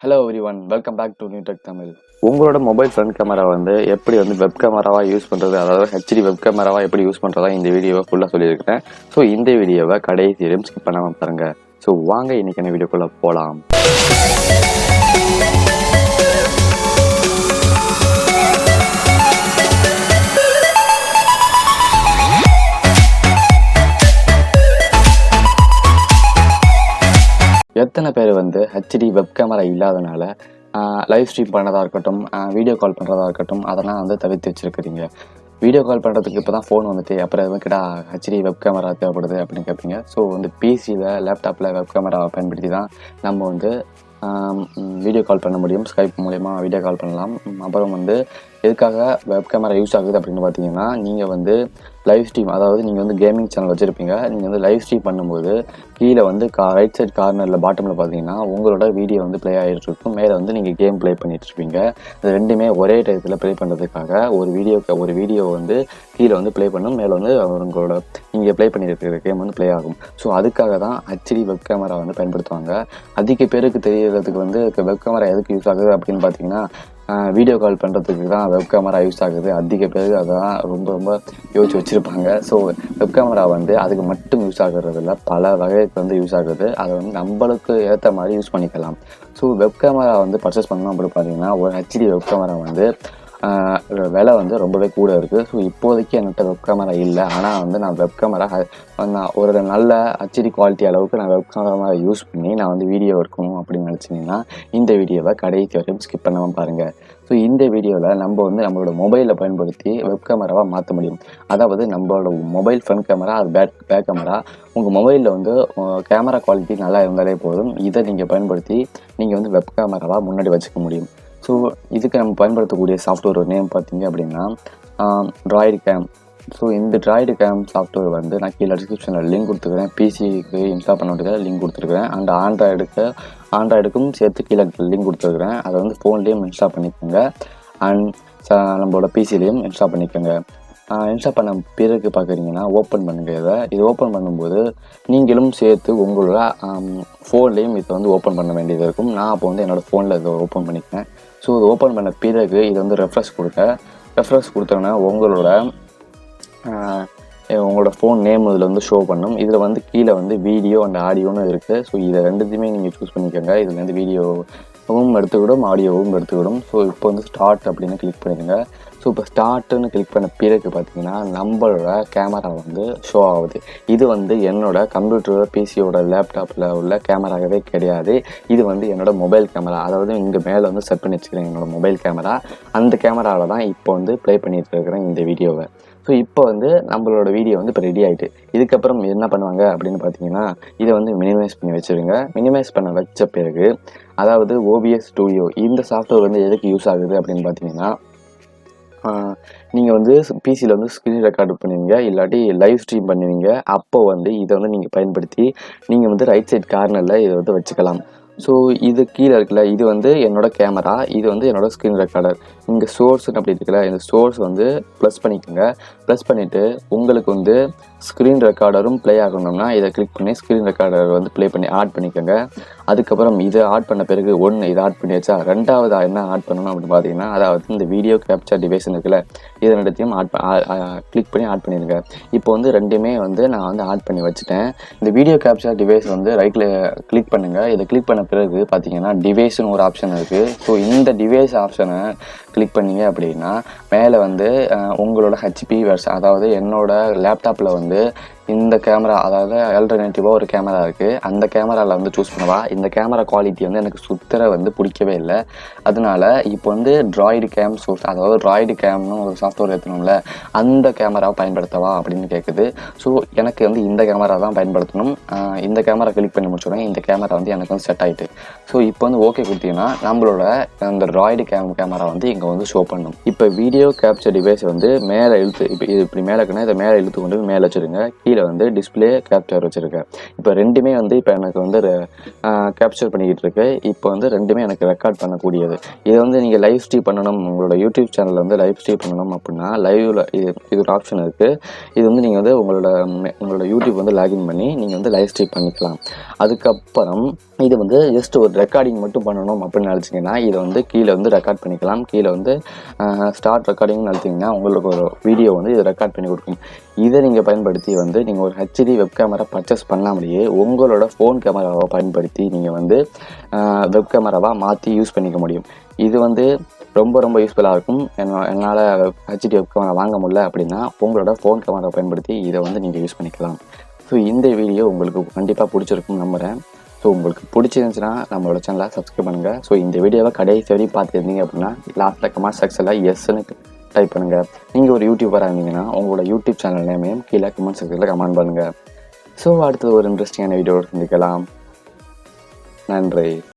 Hello everyone, welcome back to new tech Tamil. உங்களோட mobile front camera எப்படி web கேமராவா use பண்ணுறது, அதாவது ஹெச்டி வெப் கேமராவா எப்படி யூஸ் பண்ணுறதா இந்த வீடியோவை ஃபுல்லாக சொல்லியிருக்கிறேன். ஸோ இந்த வீடியோவை கடைசி வரையும் ஸ்கிப் பண்ணாமல் பாருங்கள். ஸோ வாங்க இன்னைக்கான வீடியோக்குள்ளே போகலாம். எத்தனை பேர் ஹெச்டி வெப் கேமரா இல்லாதனால லைவ் ஸ்ட்ரீம் பண்ணதாக இருக்கட்டும், வீடியோ கால் பண்ணுறதா இருக்கட்டும், அதெல்லாம் தவிர்த்து வச்சுருக்கிறீங்க. வீடியோ கால் பண்ணுறதுக்கு இப்போ தான் ஃபோன் அப்புறம் எதுக்கிட்ட ஹெச்டி வெப் கேமரா தேவைப்படுது அப்படின்னு கேட்பீங்க. ஸோ பிசியில் லேப்டாப்பில் வெப் கேமராவை பயன்படுத்தி தான் நம்ம வீடியோ கால் பண்ண முடியும். ஸ்கைப் மூலயமா வீடியோ கால் பண்ணலாம். அப்புறம் எதுக்காக வெப் கேமரா யூஸ் ஆகுது அப்படின்னு பார்த்தீங்கன்னா, நீங்கள் லைவ் ஸ்ட்ரீம், அதாவது நீங்கள் கேமிங் சேனல் வச்சுருப்பீங்க. நீங்கள் லைவ் ஸ்ட்ரீம் பண்ணும்போது கீழே ரைட் சைட் கார்னரில் பாட்டமில் பார்த்தீங்கன்னா உங்களோட வீடியோ ப்ளே ஆகிட்டு இருக்கும். மேலே நீங்கள் கேம் ப்ளே பண்ணிட்டு இருப்பீங்க. இது ரெண்டுமே ஒரே டயத்தில் ப்ளே பண்ணுறதுக்காக ஒரு வீடியோ கீழே ப்ளே பண்ணும், மேலே உங்களோட நீங்கள் ப்ளே பண்ணியிருக்கிற கேம் ப்ளே ஆகும். ஸோ அதுக்காக தான் ஹெச்டி வெப் கேமரா பயன்படுத்துவாங்க. அதிக பேருக்கு தெரியறதுக்கு வெப் கேமரா எதுக்கு யூஸ் ஆகுது அப்படின்னு பார்த்தீங்கன்னா, வீடியோ கால் பண்ணுறதுக்கு தான் வெப் கேமரா யூஸ் ஆகுது. அதிக பேர் அதான் ரொம்ப யோசிச்சு வச்சுருப்பாங்க. ஸோ வெப் கேமரா அதுக்கு மட்டும் யூஸ் ஆகுறதில்ல, பல வகைக்கு யூஸ் ஆகுது. அதை நம்மளுக்கு ஏற்ற மாதிரி யூஸ் பண்ணிக்கலாம். ஸோ வெப் கேமரா பர்ச்சேஸ் பண்ணணும் அப்படின்னு பார்த்தீங்கன்னா, ஒரு ஹெச்டி வெப் கேமரா விலை ரொம்பவே கூட இருக்குது. ஸோ இப்போதைக்கு என்கிட்ட வெப் கேமரா இல்லை. ஆனால் நான் வெப் கேமரா நான் ஒரு நல்ல ஹெச்டி குவாலிட்டி அளவுக்கு நான் வெப் கேமரா யூஸ் பண்ணி நான் வீடியோ எடுக்கணும் அப்படின்னு நினச்சிங்கன்னா இந்த வீடியோவை கடைசி வரையும் ஸ்கிப் பண்ணாமல் பாருங்கள். ஸோ இந்த வீடியோவில் நம்மளோட மொபைலில் பயன்படுத்தி வெப் கேமராவாக மாற்ற முடியும். அதாவது நம்மளோட மொபைல் ஃப்ரண்ட் கேமரா, அது பேக் கேமரா. உங்கள் மொபைலில் கேமரா குவாலிட்டி நல்லா இருந்தாலே போதும். இதை நீங்கள் பயன்படுத்தி நீங்கள் வெப் கேமராவாக முன்னாடி வச்சுக்க முடியும். ஸோ இதுக்கு நம்ம பயன்படுத்தக்கூடிய சாஃப்ட்வேர் நேம் பார்த்தீங்க அப்படின்னா ட்ராய்டு கேம். ஸோ இந்த ட்ராய்டு கேம் சாஃப்ட்வேர் நான் கீழே டிஸ்கிரிப்ஷனில் லிங்க் கொடுத்துருக்குறேன். பிசிக்கு இன்ஸ்டால் பண்ண வேண்டியதாக லிங்க் கொடுத்துருக்குறேன். அண்ட் ஆண்ட்ராய்டுக்கும் சேர்த்து கீழே லிங்க் கொடுத்துருக்குறேன். அதை ஃபோன்லேயும் இன்ஸ்டால் பண்ணிக்கோங்க, அண்ட் நம்மளோட பிசிலையும் இன்ஸ்டால் பண்ணிக்கோங்க. இன்ஸ்டால் பண்ண பிறகு பார்க்குறீங்கன்னா ஓப்பன் பண்ணுங்கள். இது ஓப்பன் பண்ணும்போது நீங்களும் சேர்த்து உங்களோட ஃபோன்லேயும் இதை ஓப்பன் பண்ண வேண்டியது இருக்கும். நான் அப்போ என்னோடய ஃபோனில் இதை ஓப்பன் பண்ணிக்கிறேன். ஸோ இது ஓப்பன் பண்ண பிறகு இது ரெஃப்ரெஷ் கொடுத்தோன்னா உங்களோட ஃபோன் நேம் இதில் ஷோ பண்ணும். இதில் கீழே வீடியோ அண்ட் ஆடியோன்னு இருக்குது. ஸோ இதை ரெண்டுத்தையுமே நீங்கள் சூஸ் பண்ணிக்கோங்க. இதில் வீடியோவும் எடுத்துக்கிடும், ஆடியோவும் எடுத்துக்கிடும். ஸோ இப்போ ஸ்டார்ட் அப்படின்னு கிளிக் பண்ணிடுங்க. ஸோ இப்போ ஸ்டார்ட்டுன்னு கிளிக் பண்ண பிறகு பார்த்தீங்கன்னா நம்மளோட கேமரா ஷோ ஆகுது. இது என்னோட கம்ப்யூட்டர், பிசியோட, லேப்டாப்பில் உள்ள கேமராவே கிடையாது. இது என்னோட மொபைல் கேமரா. அதாவது இங்கே மேலே செட் பண்ணி வச்சுக்கிறேன் என்னோட மொபைல் கேமரா. அந்த கேமராவில் தான் இப்போ ப்ளே பண்ணிட்டு இருக்கிறேன் இந்த வீடியோவை. ஸோ இப்போ நம்மளோட வீடியோ இப்போ ரெடி ஆகிட்டு, இதுக்கப்புறம் என்ன பண்ணுவாங்க அப்படின்னு பார்த்தீங்கன்னா, இதை மினிமைஸ் பண்ணி வச்சுருங்க. மினிமைஸ் பண்ண வச்ச பிறகு, அதாவது OBS ஸ்டூடியோ இந்த சாஃப்ட்வேர் எதுக்கு யூஸ் ஆகுது அப்படின்னு பார்த்தீங்கன்னா, நீங்கள் பிசியில் ஸ்க்ரீன் ரெக்கார்டு பண்ணுவீங்க, இல்லாட்டி லைவ் ஸ்ட்ரீம் பண்ணுவீங்க. அப்போ இதை நீங்கள் பயன்படுத்தி நீங்கள் ரைட் சைட் கார்னரில் இதை வச்சுக்கலாம். ஸோ இது கீழே இருக்குல்ல, இது என்னோடய கேமரா, இது என்னோடய ஸ்க்ரீன் ரெக்கார்டர். இங்கே சோர்ஸ்ன்னு அப்படி இருக்குல்ல, இந்த சோர்ஸ் ப்ளஸ் பண்ணிக்கோங்க. ப்ளஸ் பண்ணிவிட்டு உங்களுக்கு ஸ்க்ரீன் ரெக்கார்டரும் ப்ளே ஆகணும்னா இதை கிளிக் பண்ணி ஸ்க்ரீன் ரெக்கார்டர் ப்ளே பண்ணி ஆட் பண்ணிக்கோங்க. அதுக்கப்புறம் இதை ஆட் பண்ண பிறகு இதை ஆட் பண்ணி வச்சா, ரெண்டாவது என்ன ஆட் பண்ணணும் அப்படின்னு பார்த்தீங்கன்னா, அதாவது இந்த வீடியோ கேப்சர் டிவைஸ் இருக்குல்ல, இதை ரெண்டுத்தையும் கிளிக் பண்ணி ஆட் பண்ணிடுங்க. இப்போ ரெண்டுமே நான் ஆட் பண்ணி வச்சுட்டேன். இந்த வீடியோ கேப்சர் டிவைஸ் ரைட்டில் கிளிக் பண்ணுங்கள். இதை கிளிக் பண்ண பிறகு பார்த்தீங்கன்னா டிவைஸ்னு ஒரு ஆப்ஷன் இருக்குது. ஸோ இந்த டிவைஸ் ஆப்ஷனை கிளிக் பண்ணிங்க அப்படின்னா மேலே உங்களோட ஹெச்பி வெர்ஷன், அதாவது என்னோட லேப்டாப்பில் இந்த கேமரா, அதாவது ஆல்டர்னேட்டிவாக ஒரு கேமரா இருக்குது. அந்த கேமராவில் சூஸ் பண்ணவா. இந்த கேமரா குவாலிட்டி எனக்கு சுத்தர பிடிக்கவே இல்லை. அதனால இப்போ ட்ராய்டு கேம் சோர்ஸ், அதாவது ட்ராய்டு கேம்னு ஒரு சாஃப்ட்வேர் ஏற்றணும்ல, அந்த கேமராவை பயன்படுத்தவா அப்படின்னு கேட்குது. ஸோ எனக்கு இந்த கேமரா தான் பயன்படுத்தணும். இந்த கேமரா கிளிக் பண்ணி முடிச்சோடனே இந்த கேமரா எனக்கு செட் ஆகிட்டு. ஸோ இப்போ ஓகே கொடுத்தீங்கன்னா நம்மளோட அந்த ட்ராய்டு கேமரா இங்கே ஷோ பண்ணும். இப்போ வீடியோ கேப்சர் டிவைஸ் மேலே இழுத்து, இப்போ இது இப்படி மேலே இருக்குன்னா இதை மேலே இழுத்து கொண்டு மேலே வச்சுருங்க. கீழே கீழே வந்து டிஸ்பிளே கேப்சர் வச்சுருக்கேன். இப்போ ரெண்டுமே வந்து இப்போ எனக்கு வந்து கேப்சர் பண்ணிக்கிட்டு இருக்கு. இப்போ வந்து ரெண்டுமே எனக்கு ரெக்கார்ட் பண்ணக்கூடியது. இதை வந்து நீங்கள் லைவ் ஸ்ட்ரீம் பண்ணணும், உங்களோட யூடியூப் சேனலில் வந்து லைவ் ஸ்ட்ரீம் பண்ணணும் அப்படின்னா லைவில் இது ஒரு ஆப்ஷன் இருக்குது. இது வந்து நீங்கள் வந்து உங்களோட யூடியூப் வந்து லாகின் பண்ணி நீங்கள் வந்து லைவ் ஸ்ட்ரீம் பண்ணிக்கலாம். அதுக்கப்புறம் இது வந்து ஜஸ்ட் ஒரு ரெக்கார்டிங் மட்டும் பண்ணணும் அப்படின்னு நினச்சிங்கன்னா இதை வந்து கீழே வந்து ரெக்கார்ட் பண்ணிக்கலாம். கீழே வந்து ஸ்டார்ட் ரெக்கார்டிங்னு நினச்சிங்கன்னா உங்களுக்கு ஒரு வீடியோ வந்து இது ரெக்கார்ட் பண்ணி கொடுக்கும். இதை நீங்கள் பயன்படுத்தி வந்து நீங்கள் ஒரு ஹெச்டி வெப் கேமரா பர்ச்சேஸ் பண்ணாமலேயே உங்களோட ஃபோன் கேமராவை பயன்படுத்தி நீங்கள் வந்து வெப் கேமராவாக மாற்றி யூஸ் பண்ணிக்க முடியும். இது வந்து ரொம்ப ரொம்ப யூஸ்ஃபுல்லாக இருக்கும். என்னால் ஹெச்டி வெப் கேமரா வாங்க முடியல அப்படின்னா உங்களோட ஃபோன் கேமரா பயன்படுத்தி இதை வந்து நீங்கள் யூஸ் பண்ணிக்கலாம். ஸோ இந்த வீடியோ உங்களுக்கு கண்டிப்பாக பிடிச்சிருக்குன்னு நம்புகிறேன். ஸோ உங்களுக்கு பிடிச்சிருந்துச்சுன்னா நம்மளோட சேனலை சப்ஸ்கிரைப் பண்ணுங்கள். ஸோ இந்த வீடியோவை கடைசி வரையும் பார்த்துருந்தீங்க அப்படின்னா லாஸ்ட்டில் கமெண்ட் செக்ஷனில் எஸ்ன்னு டைப் பண்ணுங்கள். நீங்கள் ஒரு யூடியூபராக இருந்தீங்கன்னா உங்களோட யூடியூப் சேனல் நேமையும் கீழே கமெண்ட் செக்ஷனில் கமெண்ட் பண்ணுங்கள். ஸோ அடுத்தது ஒரு இன்ட்ரெஸ்டிங்கான வீடியோவோட சந்திக்கலாம். நன்றி.